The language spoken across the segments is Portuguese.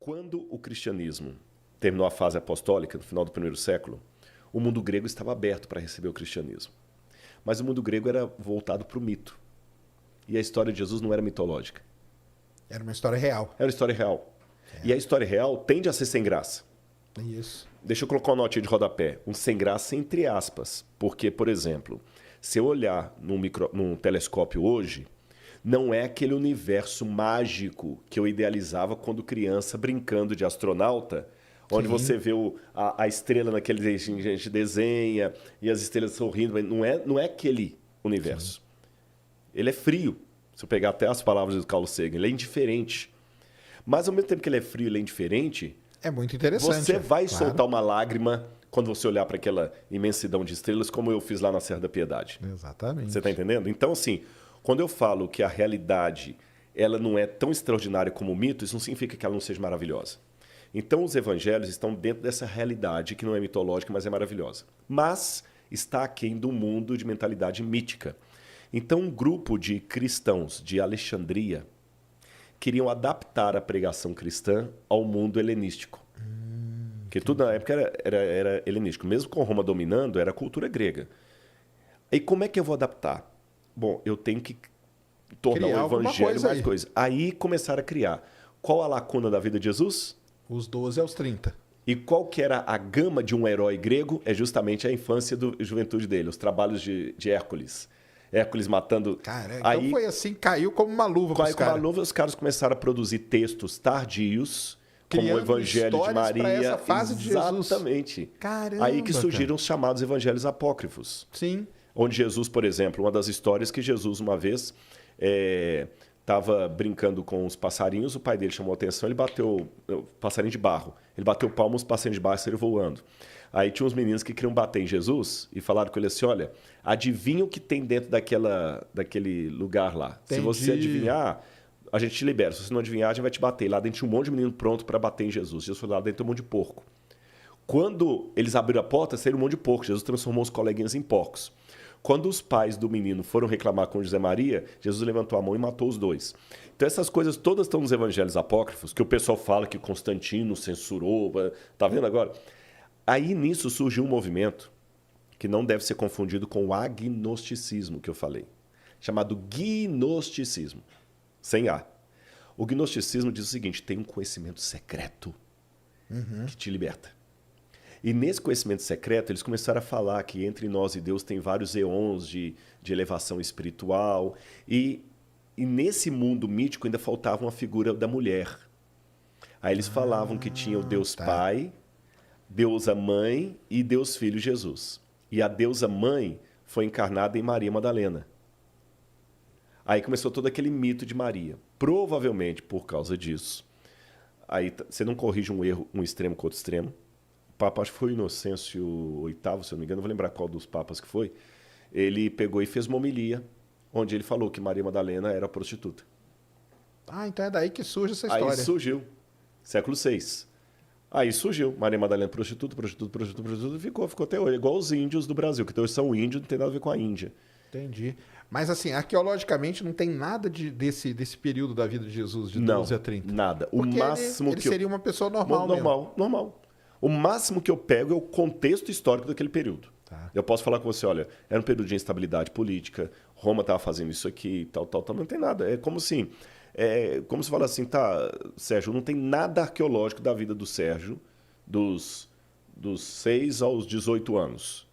Quando o cristianismo terminou a fase apostólica, no final do primeiro século, o mundo grego estava aberto para receber o cristianismo. Mas o mundo grego era voltado para o mito. E a história de Jesus não era mitológica. Era uma história real. Era uma história real. E a história real tende a ser sem graça. Isso. Deixa eu colocar uma notinha de rodapé. Um sem graça entre aspas. Porque, por exemplo, se eu olhar num telescópio hoje, não é aquele universo mágico que eu idealizava quando criança, brincando de astronauta, onde você vê a estrela naquele que a gente desenha e as estrelas sorrindo. Não é aquele universo. Sim. Ele é frio. Se eu pegar até as palavras do Carl Sagan, ele é indiferente. Mas, ao mesmo tempo que ele é frio e ele é indiferente, é muito interessante. Você vai soltar uma lágrima quando você olhar para aquela imensidão de estrelas, como eu fiz lá na Serra da Piedade. Exatamente. Você está entendendo? Então, assim, quando eu falo que a realidade ela não é tão extraordinária como o mito, isso não significa que ela não seja maravilhosa. Então, os evangelhos estão dentro dessa realidade que não é mitológica, mas é maravilhosa. Mas está aquém do mundo de mentalidade mítica. Então, um grupo de cristãos de Alexandria queriam adaptar a pregação cristã ao mundo helenístico. Porque tudo na época era helenístico. Mesmo com Roma dominando, era a cultura grega. E como é que eu vou adaptar? Bom, eu tenho que tornar o evangelho mais coisa. Aí começaram a criar. Qual a lacuna da vida de Jesus? Os 12 aos 30. E qual que era a gama de um herói grego? É justamente a infância e juventude dele, os trabalhos de Hércules. Hércules matando... Cara, então aí, foi assim, caiu como uma luva para os caras. Caiu como uma luva, os caras começaram a produzir textos tardios, como o Evangelho de Maria. Para essa fase de Jesus. Exatamente. Caramba, aí que surgiram os chamados evangelhos apócrifos. Sim. Onde Jesus, por exemplo, uma das histórias que Jesus, uma vez, estava brincando com os passarinhos, o pai dele chamou a atenção, ele bateu... passarinho de barro. Ele bateu palmas, os passarinhos de barro saíram voando. Aí tinha uns meninos que queriam bater em Jesus e falaram com ele assim, olha, adivinha o que tem dentro daquele lugar lá. Entendi. Se você adivinhar, a gente te libera. Se você não adivinhar, a gente vai te bater. Lá dentro tinha um monte de menino pronto para bater em Jesus. Jesus foi lá dentro, tem um monte de porco. Quando eles abriram a porta, saíram um monte de porco. Jesus transformou os coleguinhas em porcos. Quando os pais do menino foram reclamar com José Maria, Jesus levantou a mão e matou os dois. Então essas coisas todas estão nos evangelhos apócrifos, que o pessoal fala que Constantino censurou. Tá vendo agora? Aí nisso surgiu um movimento que não deve ser confundido com o agnosticismo que eu falei, chamado gnosticismo, sem A. O gnosticismo diz o seguinte, tem um conhecimento secreto que te liberta. E nesse conhecimento secreto, eles começaram a falar que entre nós e Deus tem vários eons de elevação espiritual. E nesse mundo mítico ainda faltava uma figura da mulher. Aí eles falavam que tinha o Deus Pai, Deusa Mãe e Deus Filho Jesus. E a Deusa Mãe foi encarnada em Maria Madalena. Aí começou todo aquele mito de Maria. Provavelmente por causa disso. Aí você não corrige um erro, um extremo com outro extremo. O Papa, acho que foi o Inocêncio VIII, se eu não me engano, não vou lembrar qual dos papas que foi. Ele pegou e fez uma homilia, onde ele falou que Maria Madalena era prostituta. Ah, então é daí que surge essa história. Aí surgiu, século VI. Aí surgiu, Maria Madalena prostituta, ficou até hoje. Igual os índios do Brasil, que hoje são índios, não tem nada a ver com a Índia. Entendi. Mas assim, arqueologicamente não tem nada desse período da vida de Jesus, de 12 a 30? Nada. O Porque máximo ele seria uma pessoa normal Normal. O máximo que eu pego é o contexto histórico daquele período. Tá. Eu posso falar com você, olha, era um período de instabilidade política, Roma estava fazendo isso aqui, tal, não tem nada. É como assim... como se fala assim, tá, Sérgio, não tem nada arqueológico da vida do Sérgio dos 6 aos 18 anos.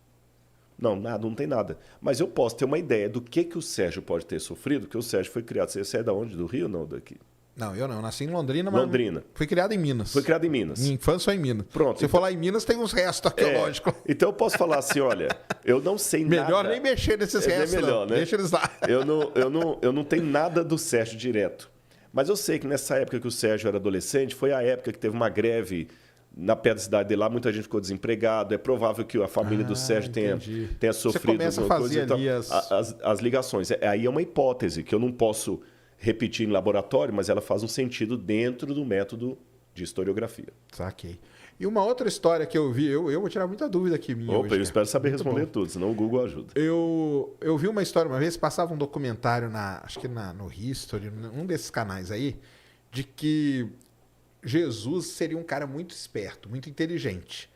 Não, não tem nada. Mas eu posso ter uma ideia do que o Sérgio pode ter sofrido, que o Sérgio foi criado... Você é da onde? Do Rio ou não? Daqui? Não, eu não. Eu nasci em Londrina, mas Londrina. Fui criado em Minas. Foi criado em Minas. Minha infância foi em Minas. Pronto. Se for lá em Minas, tem uns restos arqueológicos. Então eu posso falar assim, olha, eu não sei nada... Melhor nem mexer nesses restos, melhor, né? Deixa eles lá. Eu não tenho nada do Sérgio direto. Mas eu sei que nessa época que o Sérgio era adolescente, foi a época que teve uma greve na pé da cidade dele lá, muita gente ficou desempregado. É provável que a família do Sérgio tenha sofrido... Você começa a fazer ali as ligações. Aí é uma hipótese que eu não posso repetir em laboratório, mas ela faz um sentido dentro do método de historiografia. Saquei. E uma outra história que eu vi, eu vou tirar muita dúvida aqui minha hoje. Eu espero saber responder tudo, senão o Google ajuda. Eu vi uma história uma vez, passava um documentário, acho que no History, num desses canais aí, de que Jesus seria um cara muito esperto, muito inteligente,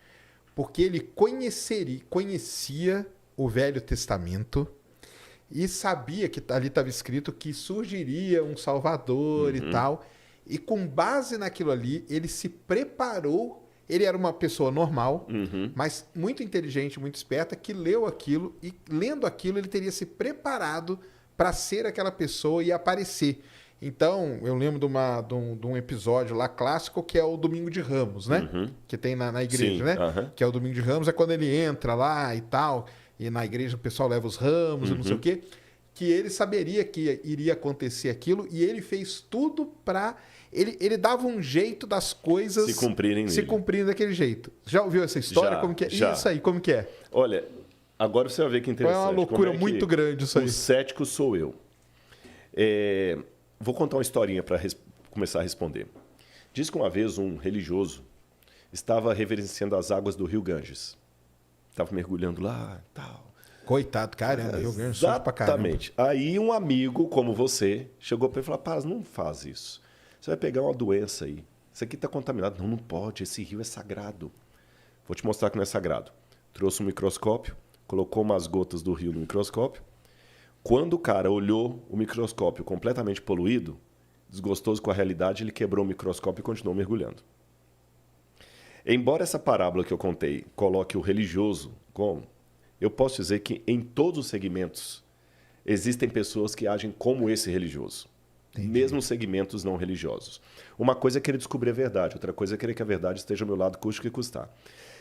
porque ele conhecia o Velho Testamento e sabia que ali estava escrito que surgiria um Salvador e tal. E com base naquilo ali, ele se preparou. Ele era uma pessoa normal, mas muito inteligente, muito esperta, que leu aquilo e, lendo aquilo, ele teria se preparado para ser aquela pessoa e aparecer. Então, eu lembro de um episódio lá clássico que é o Domingo de Ramos, né? Que tem na igreja, Sim, né? Que é o Domingo de Ramos, é quando ele entra lá e tal, e na igreja o pessoal leva os ramos e não sei o quê. Que ele saberia que iria acontecer aquilo e ele fez tudo para... Ele dava um jeito das coisas se cumprirem daquele jeito. Já ouviu essa história? Já, como que é? já. Isso aí, como que é? Olha, agora você vai ver que interessante. É uma loucura muito grande isso aí. O cético sou eu. Vou contar uma historinha para começar a responder. Diz que uma vez um religioso estava reverenciando as águas do rio Ganges. Estava mergulhando lá e tal. Coitado, caramba, Rio Ganges sofre pra caramba. Exatamente. Aí um amigo como você chegou para ele e falou: Paz, não faz isso. Você vai pegar uma doença aí. Isso aqui está contaminado. Não, não pode. Esse rio é sagrado. Vou te mostrar que não é sagrado. Trouxe um microscópio, colocou umas gotas do rio no microscópio. Quando o cara olhou o microscópio completamente poluído, desgostoso com a realidade, ele quebrou o microscópio e continuou mergulhando. Embora essa parábola que eu contei coloque o religioso como, eu posso dizer que em todos os segmentos existem pessoas que agem como esse religioso. Entendi. Mesmo segmentos não religiosos. Uma coisa é querer descobrir a verdade, outra coisa é querer que a verdade esteja ao meu lado, custe o que custar.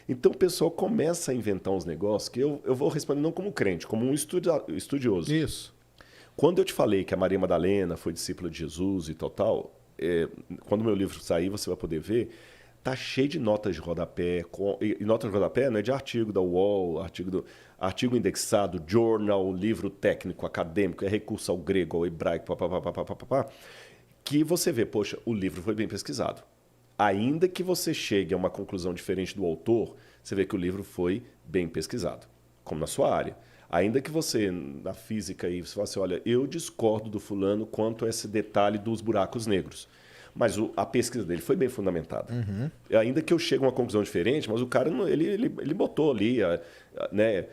Então o pessoal começa a inventar uns negócios que eu vou responder não como crente, como um estudioso. Isso. Quando eu te falei que a Maria Madalena foi discípula de Jesus e tal, quando o meu livro sair, você vai poder ver, tá cheio de notas de rodapé. E notas de rodapé não é de artigo da UOL, artigo indexado, journal, livro técnico, acadêmico, é recurso ao grego, ao hebraico, que você vê, poxa, o livro foi bem pesquisado. Ainda que você chegue a uma conclusão diferente do autor, você vê que o livro foi bem pesquisado, como na sua área. Ainda que você, na física, você fala assim, olha, eu discordo do fulano quanto a esse detalhe dos buracos negros. Mas a pesquisa dele foi bem fundamentada. Ainda que eu chegue a uma conclusão diferente, mas o cara ele botou ali, né?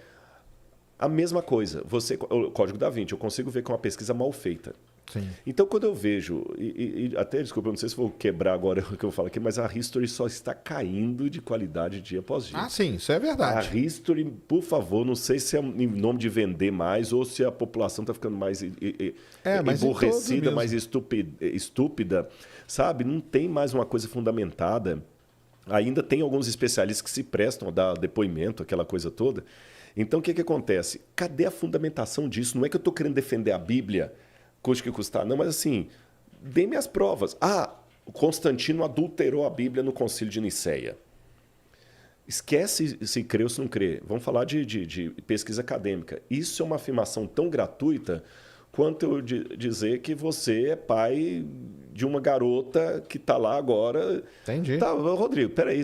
A mesma coisa. O Código da Vinci, eu consigo ver que é uma pesquisa mal feita. Sim. Então, quando eu vejo, até, desculpa, eu não sei se vou quebrar agora o que eu falo aqui, mas a History só está caindo de qualidade dia após dia. Ah, sim, isso é verdade. A History, por favor, não sei se é em nome de vender mais ou se a população está ficando mais emborrecida, mais estúpida, sabe? Não tem mais uma coisa fundamentada. Ainda tem alguns especialistas que se prestam a dar depoimento, aquela coisa toda. Então, o que acontece? Cadê a fundamentação disso? Não é que eu estou querendo defender a Bíblia, custe que custar, não, mas assim, dê-me as provas. O Constantino adulterou a Bíblia no Concílio de Nicéia. Esquece se crê ou se não crê. Vamos falar de pesquisa acadêmica. Isso é uma afirmação tão gratuita quanto eu dizer que você é pai de uma garota que está lá agora. Entendi. Tá, Rodrigo, peraí,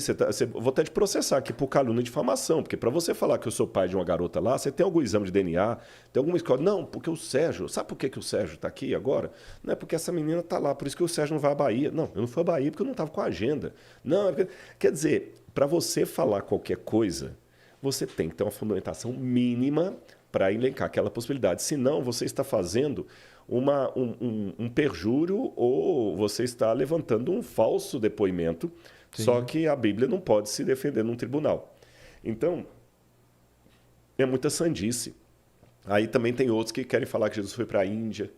vou até te processar aqui por calúnia e difamação, porque para você falar que eu sou pai de uma garota lá, você tem algum exame de DNA, tem alguma escola? Não, porque o Sérgio, sabe por que o Sérgio está aqui agora? Não é porque essa menina está lá, por isso que o Sérgio não vai à Bahia. Não, eu não fui à Bahia porque eu não estava com a agenda. Não, quer dizer, para você falar qualquer coisa, você tem que ter uma fundamentação mínima para elencar aquela possibilidade. Senão, você está fazendo um perjúrio ou você está levantando um falso depoimento, sim, só que a Bíblia não pode se defender num tribunal. Então, é muita sandice. Aí também tem outros que querem falar que Jesus foi para a Índia,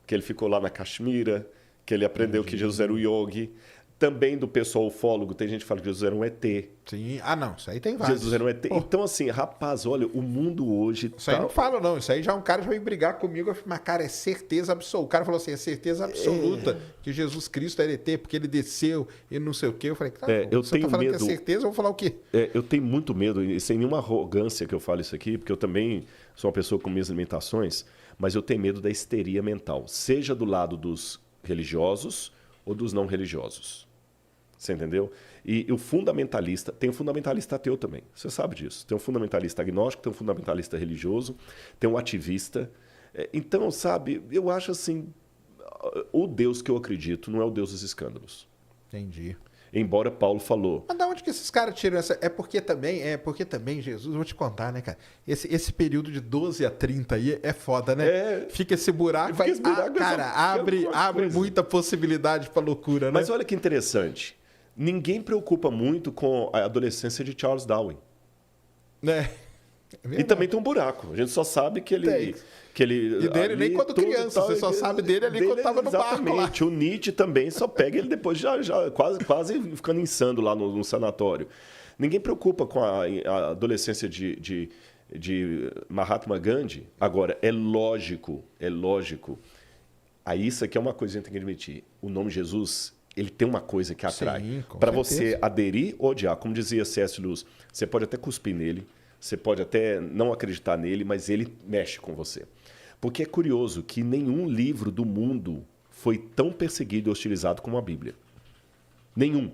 que ele ficou lá na Caxemira, que ele aprendeu que Jesus era o yogi. Também do pessoal ufólogo, tem gente que fala que Jesus era um ET. Sim. Ah, não, isso aí tem vários. Jesus era um ET. Então, assim, rapaz, olha, o mundo hoje... Isso aí não falo, não. Isso aí já um cara já veio brigar comigo, mas, cara, é certeza absoluta. O cara falou assim, é certeza absoluta que Jesus Cristo era ET, porque ele desceu e não sei o quê. Eu falei, tá, você tá falando medo. Que é certeza, eu vou falar o quê? Eu tenho muito medo, e sem nenhuma arrogância que eu falo isso aqui, porque eu também sou uma pessoa com minhas limitações, mas eu tenho medo da histeria mental, seja do lado dos religiosos ou dos não religiosos. Você entendeu? E o fundamentalista, tem um fundamentalista ateu também, você sabe disso. Tem um fundamentalista agnóstico, tem um fundamentalista religioso, tem um ativista. Então, sabe, eu acho assim, o Deus que eu acredito não é o Deus dos escândalos. Entendi. Embora Paulo falou. Mas da onde que esses caras tiram essa... É porque também Jesus, vou te contar, né, cara? Esse período de 12 a 30 aí é foda, né? Fica esse buraco. Fica esse buraco, cara, abre muita possibilidade pra loucura, né? Mas olha que interessante. Ninguém preocupa muito com a adolescência de Charles Darwin. É E também tem um buraco. A gente só sabe que ele... Tem. E dele nem quando criança, você só sabe dele ali quando tava no barco lá. Exatamente. O Nietzsche também só pega ele depois já quase ficando insano lá no sanatório. Ninguém preocupa com a adolescência de Mahatma Gandhi. Agora, é lógico. Aí isso aqui é uma coisa que a gente tem que admitir. O nome Jesus, ele tem uma coisa que atrai. Para você aderir ou odiar. Como dizia C.S. Lewis, você pode até cuspir nele, você pode até não acreditar nele, mas ele mexe com você. Porque é curioso que nenhum livro do mundo foi tão perseguido e hostilizado como a Bíblia. Nenhum.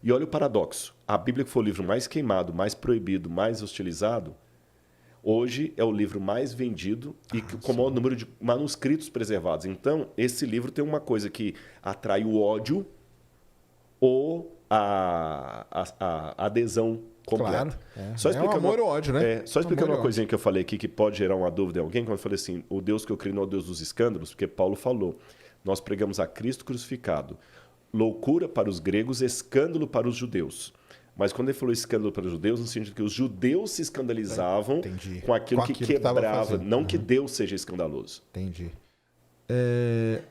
E olha o paradoxo. A Bíblia, que foi o livro mais queimado, mais proibido, mais hostilizado, hoje é o livro mais vendido e com o maior número de manuscritos preservados. Então, esse livro tem uma coisa que atrai o ódio ou a adesão completa. Claro. Só explicando, amor ou ódio, né? Só explicando uma coisinha que eu falei aqui que pode gerar uma dúvida em alguém, quando eu falei assim, o Deus que eu criei não é o Deus dos escândalos, porque Paulo falou, nós pregamos a Cristo crucificado, loucura para os gregos, escândalo para os judeus. Mas quando ele falou escândalo para os judeus, no sentido que os judeus se escandalizavam com aquilo que quebrava, não que Deus seja escandaloso. Entendi.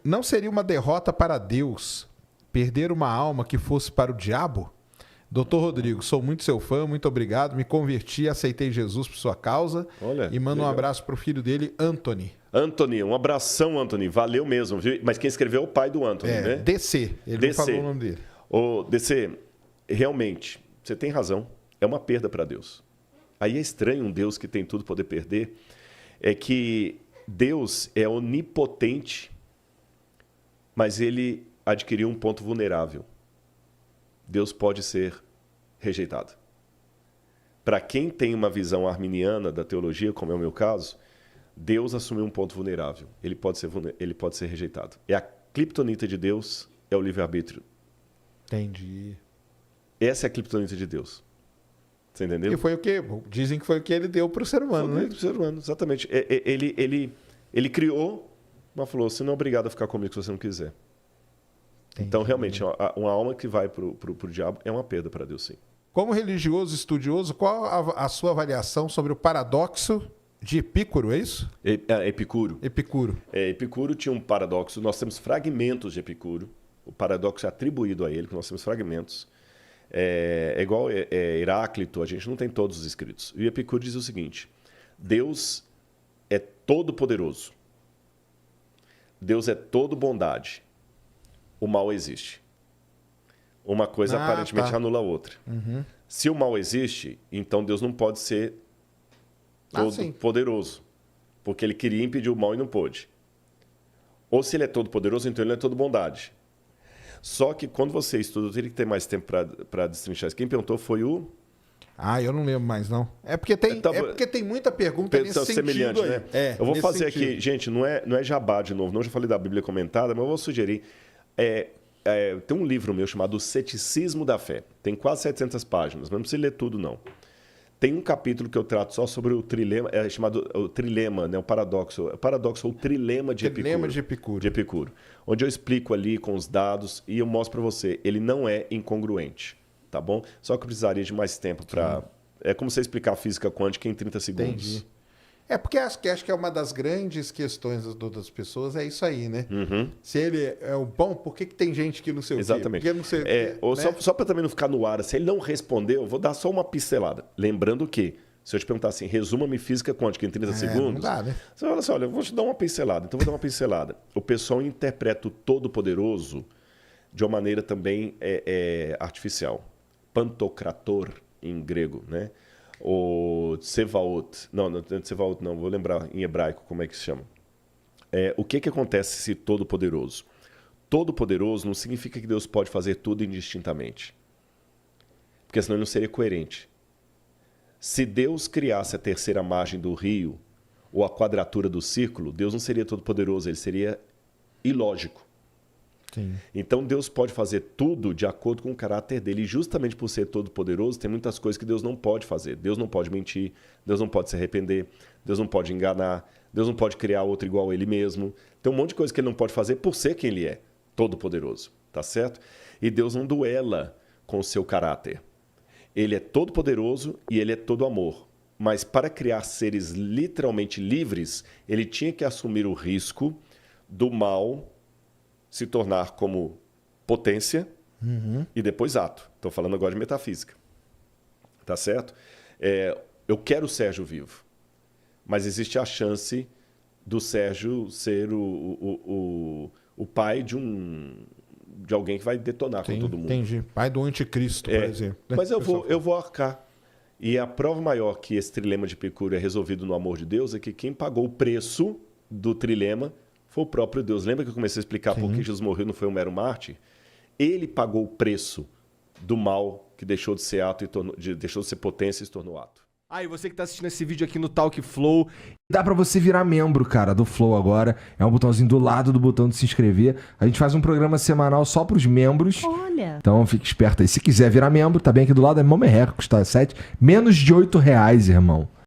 Não seria uma derrota para Deus perder uma alma que fosse para o diabo? Doutor Rodrigo, sou muito seu fã, muito obrigado. Me converti e aceitei Jesus por sua causa. Olha, e mando um abraço para o filho dele, Anthony. Anthony, um abração, Anthony. Valeu mesmo. Viu? Mas quem escreveu é o pai do Anthony, né? DC. Ele não falou o nome dele. Ô, DC, realmente, você tem razão. É uma perda para Deus. Aí é estranho um Deus que tem tudo poder perder. É que Deus é onipotente, mas ele adquiriu um ponto vulnerável. Deus pode ser rejeitado. Para quem tem uma visão arminiana da teologia, como é o meu caso, Deus assumiu um ponto vulnerável. Ele pode ser rejeitado. E a criptonita de Deus é o livre-arbítrio. Entendi. Essa é a criptonita de Deus. Você entendeu? E foi o que? Dizem que foi o que ele deu para o ser humano, né? Para o ser humano, exatamente. Ele criou, mas falou, você não é obrigado a ficar comigo se você não quiser. Entendi. Então, realmente, uma alma que vai para o diabo é uma perda para Deus, sim. Como religioso estudioso, qual a sua avaliação sobre o paradoxo de Epicuro, é isso? Epicuro. Epicuro tinha um paradoxo. Nós temos fragmentos de Epicuro. O paradoxo é atribuído a ele, que nós temos fragmentos. É igual Heráclito, a gente não tem todos os escritos. E Epicuro diz o seguinte, Deus é todo poderoso. Deus é todo bondade. O mal existe. Uma coisa aparentemente anula a outra. Uhum. Se o mal existe, então Deus não pode ser todo poderoso. Porque ele queria impedir o mal e não pôde. Ou se ele é todo poderoso, então ele não é todo bondade. Só que quando você estuda, eu teria que ter mais tempo para destrinchar isso. Quem perguntou foi o... eu não lembro mais, não. É porque tem muita pergunta nesse sentido aí. Né? Eu vou fazer aqui, gente, não é jabá de novo, não, já falei da Bíblia comentada, mas eu vou sugerir. Tem um livro meu chamado O Ceticismo da Fé. Tem quase 700 páginas, mas não precisa ler tudo, não. Tem um capítulo que eu trato só sobre o trilema, chamado o trilema, né, o paradoxo ou trilema de Epicuro. Onde eu explico ali com os dados e eu mostro para você, ele não é incongruente, tá bom? Só que eu precisaria de mais tempo para... É como você explicar a física quântica em 30 segundos. Entendi. Porque acho que é uma das grandes questões das pessoas, é isso aí, né? Uhum. Se ele é o bom, por que tem gente que não sei o quê? Exatamente. Porque não sei né? Só para também não ficar no ar, se ele não respondeu, eu vou dar só uma pincelada. Lembrando que, se eu te perguntar assim, resuma-me física quântica em 30 segundos, não dá, né? Você fala assim, olha, eu vou te dar uma pincelada. Então, vou dar uma pincelada. O pessoal interpreta o Todo-Poderoso de uma maneira também artificial. Pantocrator, em grego, né? O Tsevaot. Não é Tsevaot, não. Vou lembrar em hebraico como é que se chama. O que acontece se Todo-Poderoso? Todo-Poderoso não significa que Deus pode fazer tudo indistintamente. Porque senão ele não seria coerente. Se Deus criasse a terceira margem do rio ou a quadratura do círculo, Deus não seria todo-poderoso, ele seria ilógico. Sim. Então Deus pode fazer tudo de acordo com o caráter dele. E justamente por ser todo poderoso, tem muitas coisas que Deus não pode fazer. Deus não pode mentir, Deus não pode se arrepender, Deus não pode enganar, Deus não pode criar outro igual a ele mesmo. Tem um monte de coisa que ele não pode fazer por ser quem ele é, todo poderoso, tá certo? E Deus não duela com o seu caráter. Ele é todo poderoso e ele é todo amor. Mas para criar seres literalmente livres, ele tinha que assumir o risco do mal se tornar como potência e depois ato. Estou falando agora de metafísica. Tá certo? Eu quero o Sérgio vivo, mas existe a chance do Sérgio ser o pai de alguém que vai detonar com todo mundo. Entendi. Pai do anticristo, por exemplo. Mas eu vou arcar. E a prova maior que esse trilema de Epicuro é resolvido no amor de Deus é que quem pagou o preço do trilema foi o próprio Deus. Lembra que eu comecei a explicar por que Jesus morreu, não foi um mero mártir? Ele pagou o preço do mal que deixou de ser ato e deixou de ser potência e se tornou ato. E você que tá assistindo esse vídeo aqui no Talk Flow, dá pra você virar membro, cara, do Flow agora. É um botãozinho do lado do botão de se inscrever. A gente faz um programa semanal só pros membros. Olha! Então fique esperto aí. Se quiser virar membro, tá bem aqui do lado, é mó merreca, custa menos de R$8, irmão.